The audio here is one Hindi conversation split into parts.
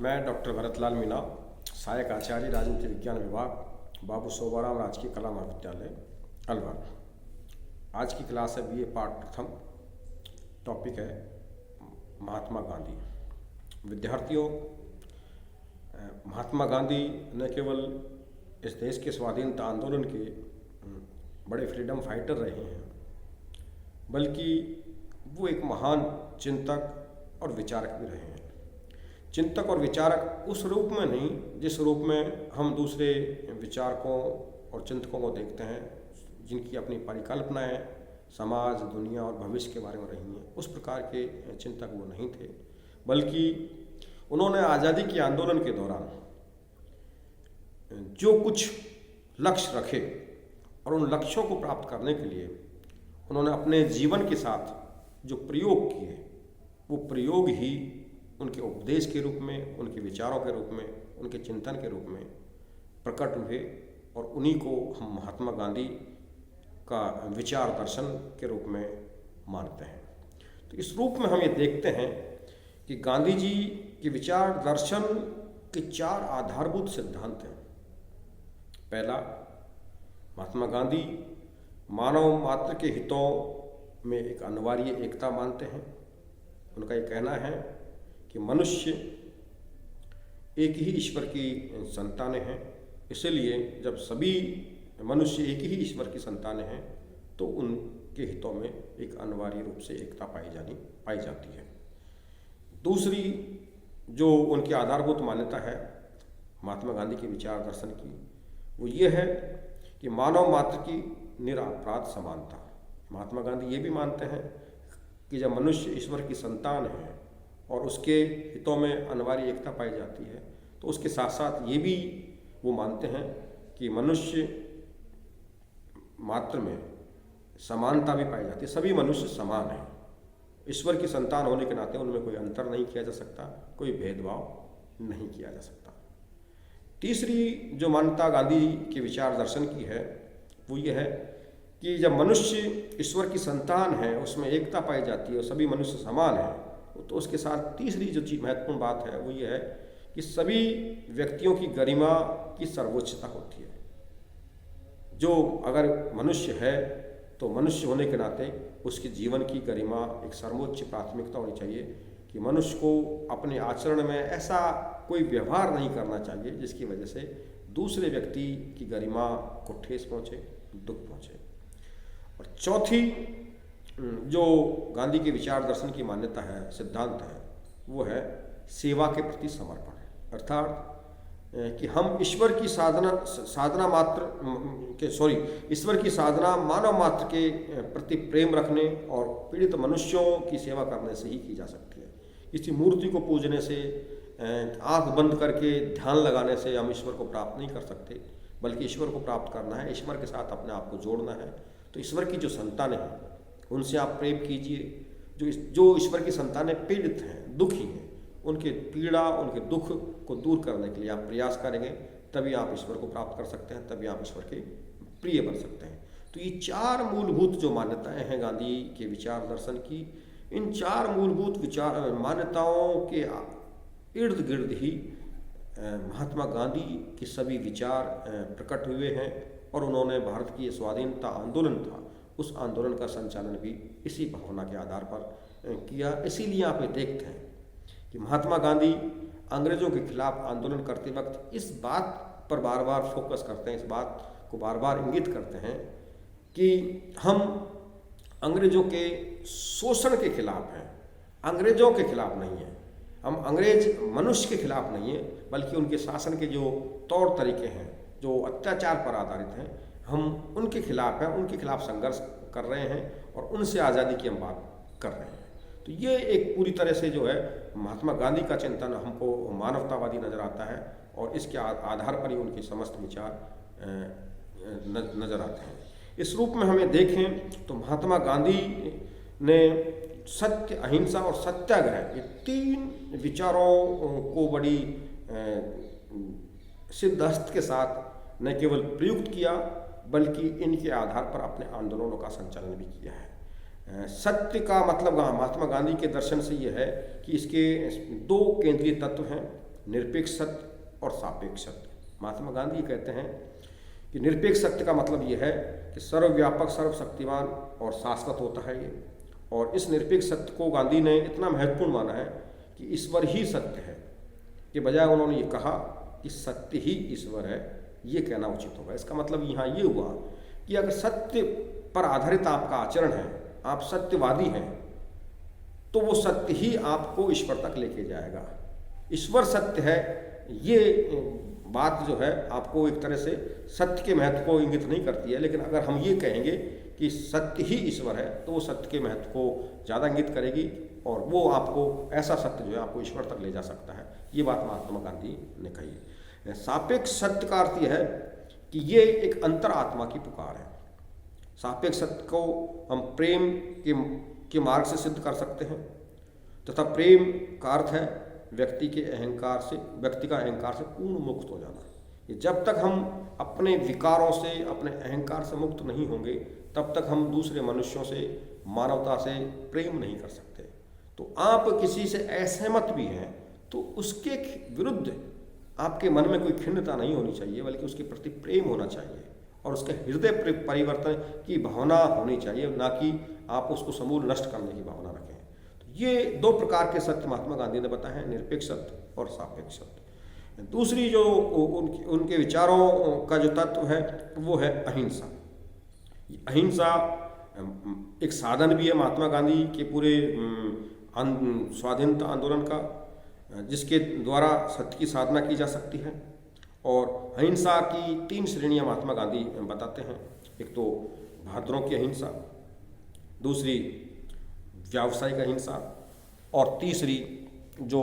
मैं डॉक्टर भरतलाल मीना, सहायक आचार्य राजनीति विज्ञान विभाग, बाबू सोबाराम राजकीय कला महाविद्यालय अलवर। आज की क्लास है BA पार्ट प्रथम। टॉपिक है महात्मा गांधी। विद्यार्थियों, महात्मा गांधी न केवल इस देश के स्वाधीनता आंदोलन के बड़े फ्रीडम फाइटर रहे हैं, बल्कि वो एक महान चिंतक और विचारक भी रहे हैं। चिंतक और विचारक उस रूप में नहीं जिस रूप में हम दूसरे विचारकों और चिंतकों को देखते हैं, जिनकी अपनी परिकल्पनाएं समाज, दुनिया और भविष्य के बारे में रही हैं। उस प्रकार के चिंतक वो नहीं थे, बल्कि उन्होंने आज़ादी के आंदोलन के दौरान जो कुछ लक्ष्य रखे और उन लक्ष्यों को प्राप्त करने के लिए उन्होंने अपने जीवन के साथ जो प्रयोग किए, वो प्रयोग ही उनके उपदेश के रूप में, उनके विचारों के रूप में, उनके चिंतन के रूप में प्रकट हुए। और उन्हीं को हम महात्मा गांधी का विचार दर्शन के रूप में मानते हैं। तो इस रूप में हम ये देखते हैं कि गांधी जी के विचार दर्शन के 4 आधारभूत सिद्धांत हैं। पहला, महात्मा गांधी मानव मात्र के हितों में एक अनिवार्य एकता मानते हैं। उनका ये कहना है कि मनुष्य एक ही ईश्वर की संतानें हैं, इसलिए जब सभी मनुष्य एक ही ईश्वर की संतानें हैं तो उनके हितों में एक अनिवार्य रूप से एकता पाई जाती है। दूसरी जो उनकी आधारभूत मान्यता है महात्मा गांधी के विचार दर्शन की, वो ये है कि मानव मात्र की निरपराध समानता। महात्मा गांधी ये भी मानते हैं कि जब मनुष्य ईश्वर की संतान है और उसके हितों में अनिवार्य एकता पाई जाती है, तो उसके साथ साथ ये भी वो मानते हैं कि मनुष्य मात्र में समानता भी पाई जाती है। सभी मनुष्य समान हैं। ईश्वर की संतान होने के नाते उनमें कोई अंतर नहीं किया जा सकता, कोई भेदभाव नहीं किया जा सकता। तीसरी जो मान्यता गांधी के विचार दर्शन की है, वो ये है कि जब मनुष्य ईश्वर की संतान है, उसमें एकता पाई जाती है और सभी मनुष्य समान हैं, तो उसके साथ तीसरी जो चीज महत्वपूर्ण बात है वो ये है कि सभी व्यक्तियों की गरिमा की सर्वोच्चता होती है। जो अगर मनुष्य है तो मनुष्य होने के नाते उसके जीवन की गरिमा एक सर्वोच्च प्राथमिकता होनी चाहिए कि मनुष्य को अपने आचरण में ऐसा कोई व्यवहार नहीं करना चाहिए जिसकी वजह से दूसरे व्यक्ति की गरिमा को ठेस पहुँचे, दुख पहुँचे। और चौथी जो गांधी के विचार दर्शन की मान्यता है, सिद्धांत है, वो है सेवा के प्रति समर्पण। अर्थात कि हम ईश्वर की साधना मानव मात्र के प्रति प्रेम रखने और पीड़ित मनुष्यों की सेवा करने से ही की जा सकती है। किसी मूर्ति को पूजने से, आंख बंद करके ध्यान लगाने से हम ईश्वर को प्राप्त नहीं कर सकते, बल्कि ईश्वर को प्राप्त करना है, ईश्वर के साथ अपने आप को जोड़ना है। तो ईश्वर की जो संतानें हैं उनसे आप प्रेम कीजिए। जो ईश्वर की संतानें पीड़ित हैं, दुखी हैं, उनके पीड़ा, उनके दुख को दूर करने के लिए आप प्रयास करेंगे, तभी आप ईश्वर को प्राप्त कर सकते हैं, तभी आप ईश्वर के प्रिय बन सकते हैं। तो ये 4 मूलभूत जो मान्यताएं हैं गांधी के विचार दर्शन की, इन 4 मूलभूत विचार मान्यताओं के इर्द गिर्द ही महात्मा गांधी के सभी विचार प्रकट हुए हैं। और उन्होंने भारत की स्वाधीनता आंदोलन था, उस आंदोलन का संचालन भी इसी भावना के आधार पर किया। इसीलिए आप ये देखते हैं कि महात्मा गांधी अंग्रेजों के खिलाफ आंदोलन करते वक्त इस बात पर बार बार फोकस करते हैं, इस बात को बार बार इंगित करते हैं कि हम अंग्रेजों के शोषण के खिलाफ हैं, अंग्रेजों के खिलाफ नहीं हैं। हम अंग्रेज मनुष्य के खिलाफ नहीं है, बल्कि उनके शासन के जो तौर तरीके हैं, जो अत्याचार पर आधारित हैं, हम उनके खिलाफ हैं, उनके खिलाफ संघर्ष कर रहे हैं और उनसे आज़ादी की हम बात कर रहे हैं। तो ये एक पूरी तरह से जो है महात्मा गांधी का चिंतन हमको मानवतावादी नज़र आता है और इसके आधार पर ही उनके समस्त विचार नज़र आते हैं। इस रूप में हमें देखें तो महात्मा गांधी ने सत्य, अहिंसा और सत्याग्रह, ये 3 विचारों को बड़ी सिद्धहस्त के साथ न केवल प्रयुक्त किया, बल्कि इनके आधार पर अपने आंदोलनों का संचालन भी किया है। सत्य का मतलब महात्मा गांधी के दर्शन से यह है कि इसके 2 केंद्रीय तत्व हैं। निरपेक्ष सत्य और सापेक्ष सत्य। महात्मा गांधी कहते हैं कि निरपेक्ष सत्य का मतलब ये है कि सर्वव्यापक, सर्वशक्तिमान और शाश्वत होता है ये। और इस निरपेक्ष सत्य को गांधी ने इतना महत्वपूर्ण माना है कि ईश्वर ही सत्य है के बजाय उन्होंने ये कहा कि सत्य ही ईश्वर है, ये कहना उचित होगा। इसका मतलब यहाँ ये हुआ कि अगर सत्य पर आधारित आपका आचरण है, आप सत्यवादी हैं, तो वो सत्य ही आपको ईश्वर तक लेके जाएगा। ईश्वर सत्य है, ये बात जो है आपको एक तरह से सत्य के महत्व को इंगित नहीं करती है, लेकिन अगर हम ये कहेंगे कि सत्य ही ईश्वर है तो वो सत्य के महत्व को ज़्यादा इंगित करेगी और वो आपको ऐसा सत्य जो है आपको ईश्वर तक ले जा सकता है। ये बात महात्मा गांधी ने कही है। सापेक्ष सत्य का अर्थ यह है कि ये एक अंतर आत्मा की पुकार है। सापेक्ष सत्य को हम प्रेम के मार्ग से सिद्ध कर सकते हैं तथा प्रेम का अर्थ है व्यक्ति का अहंकार से पूर्ण मुक्त हो जाना। ये जब तक हम अपने विकारों से, अपने अहंकार से मुक्त नहीं होंगे, तब तक हम दूसरे मनुष्यों से, मानवता से प्रेम नहीं कर सकते। तो आप किसी से असहमत भी हैं तो उसके विरुद्ध आपके मन में कोई खिन्नता नहीं होनी चाहिए, बल्कि उसके प्रति प्रेम होना चाहिए और उसके हृदय परिवर्तन की भावना होनी चाहिए, ना कि आप उसको समूल नष्ट करने की भावना रखें। तो ये दो प्रकार के सत्य महात्मा गांधी ने बताए हैं, निरपेक्ष सत्य और सापेक्ष सत्य। दूसरी जो उनके विचारों का जो तत्व है वो है अहिंसा। अहिंसा एक साधन भी है महात्मा गांधी के पूरे स्वाधीनता आंदोलन का, जिसके द्वारा सत्य की साधना की जा सकती है। और अहिंसा की 3 श्रेणियां महात्मा गांधी बताते हैं। एक तो बहादुरों की अहिंसा, दूसरी व्यावसायिक अहिंसा और तीसरी जो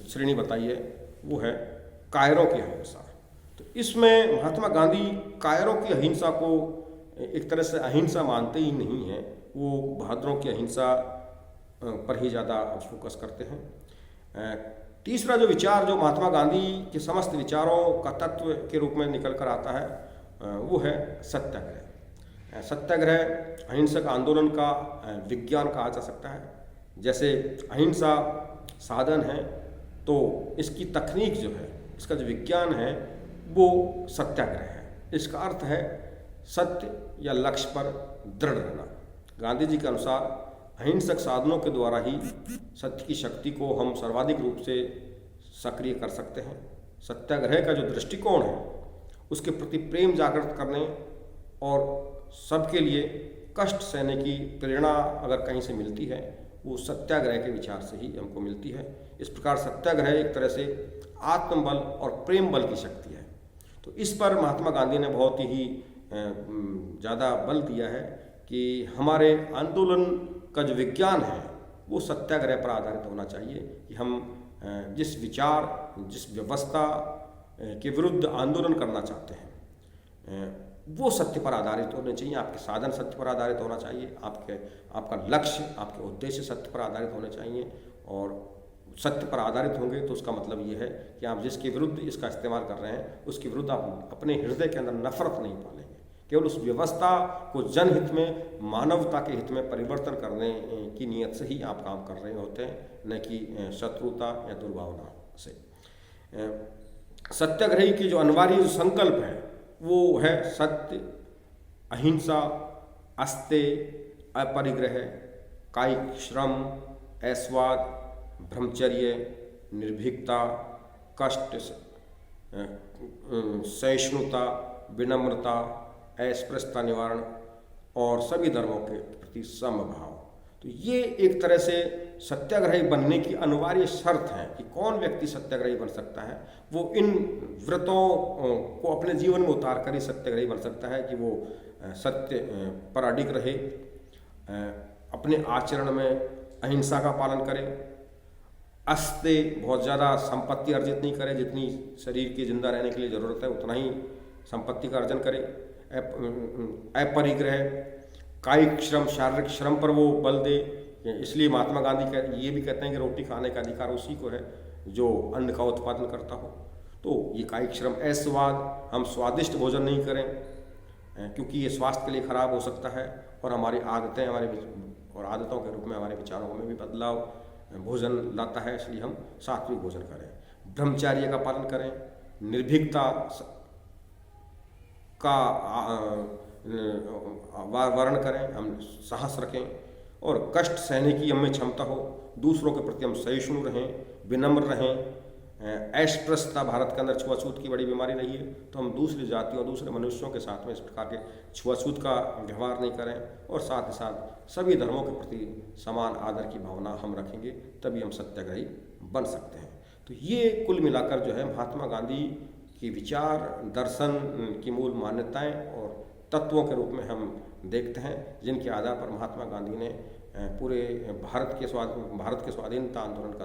श्रेणी बताई है वो है कायरों की अहिंसा। तो इसमें महात्मा गांधी कायरों की अहिंसा को एक तरह से अहिंसा मानते ही नहीं हैं, वो बहादुरों की अहिंसा पर ही ज़्यादा फोकस करते हैं। तीसरा जो विचार जो महात्मा गांधी के समस्त विचारों का तत्व के रूप में निकल कर आता है वो है सत्याग्रह। सत्याग्रह अहिंसक आंदोलन का विज्ञान कहा जा सकता है। जैसे अहिंसा साधन है तो इसकी तकनीक जो है, इसका जो विज्ञान है वो सत्याग्रह है। इसका अर्थ है सत्य या लक्ष्य पर दृढ़ रहना। गांधी जी के अनुसार अहिंसक साधनों के द्वारा ही सत्य की शक्ति को हम सर्वाधिक रूप से सक्रिय कर सकते हैं। सत्याग्रह का जो दृष्टिकोण है उसके प्रति प्रेम जागृत करने और सबके लिए कष्ट सहने की प्रेरणा अगर कहीं से मिलती है वो सत्याग्रह के विचार से ही हमको मिलती है। इस प्रकार सत्याग्रह एक तरह से आत्मबल और प्रेम बल की शक्ति है। तो इस पर महात्मा गांधी ने बहुत ही ज़्यादा बल दिया है कि हमारे आंदोलन का जो विज्ञान है वो सत्याग्रह पर आधारित होना चाहिए कि हम जिस विचार, जिस व्यवस्था के विरुद्ध आंदोलन करना चाहते हैं वो सत्य पर आधारित होने चाहिए। आपके साधन सत्य पर आधारित होना चाहिए, आपका लक्ष्य, आपके उद्देश्य सत्य पर आधारित होने चाहिए। और सत्य पर आधारित होंगे तो उसका मतलब ये है कि आप जिसके विरुद्ध इसका इस्तेमाल कर रहे हैं उसके विरुद्ध आप अपने हृदय के अंदर नफरत नहीं पालेंगे। केवल उस व्यवस्था को जनहित में, मानवता के हित में परिवर्तन करने की नीयत से ही आप काम कर रहे होते हैं, न कि शत्रुता या दुर्भावना से। सत्याग्रही की जो अनिवार्य संकल्प है वो है सत्य, अहिंसा, अस्तेय, अपरिग्रह, कायिक श्रम, ऐश्वाद, ब्रह्मचर्य, निर्भीकता, कष्ट, सहिष्णुता, विनम्रता, अस्पृश्यता निवारण और सभी धर्मों के प्रति समभाव। तो ये एक तरह से सत्याग्रही बनने की अनिवार्य शर्त है कि कौन व्यक्ति सत्याग्रही बन सकता है। वो इन व्रतों को अपने जीवन में उतार कर ही सत्याग्रही बन सकता है कि वो सत्य पर अडिग रहे, अपने आचरण में अहिंसा का पालन करे, अस्तेय, बहुत ज़्यादा संपत्ति अर्जित नहीं करे, जितनी शरीर की जिंदा रहने के लिए ज़रूरत है उतना ही संपत्ति का अर्जन करे, अपरिग्रह, कायिक श्रम, शारीरिक श्रम पर वो बल दे। इसलिए महात्मा गांधी ये भी कहते हैं कि रोटी खाने का अधिकार उसी को है जो अन्न का उत्पादन करता हो। तो ये कायिक श्रम, ऐश्वाद, हम स्वादिष्ट भोजन नहीं करें क्योंकि ये स्वास्थ्य के लिए खराब हो सकता है और हमारी आदतें, और आदतों के रूप में हमारे विचारों में भी बदलाव भोजन लाता है, इसलिए हम सात्विक भोजन करें। ब्रह्मचर्य का पालन करें, निर्भीकता का वर्ण करें, हम साहस रखें और कष्ट सहने की हमें क्षमता हो, दूसरों के प्रति हम सहिष्णु रहें, विनम्र रहें। अस्पृश्यता भारत के अंदर छुआछूत की बड़ी बीमारी रही है, तो हम दूसरी जातियों दूसरे मनुष्यों के साथ में इस प्रकार के छुआछूत का व्यवहार नहीं करें और साथ ही साथ सभी धर्मों के प्रति समान आदर की भावना हम रखेंगे, तभी हम सत्याग्रही बन सकते हैं। तो ये कुल मिलाकर जो है महात्मा गांधी की विचार दर्शन की मूल मान्यताएं और तत्वों के रूप में हम देखते हैं, जिनके आधार पर महात्मा गांधी ने पूरे भारत के स्वाधीनता आंदोलन का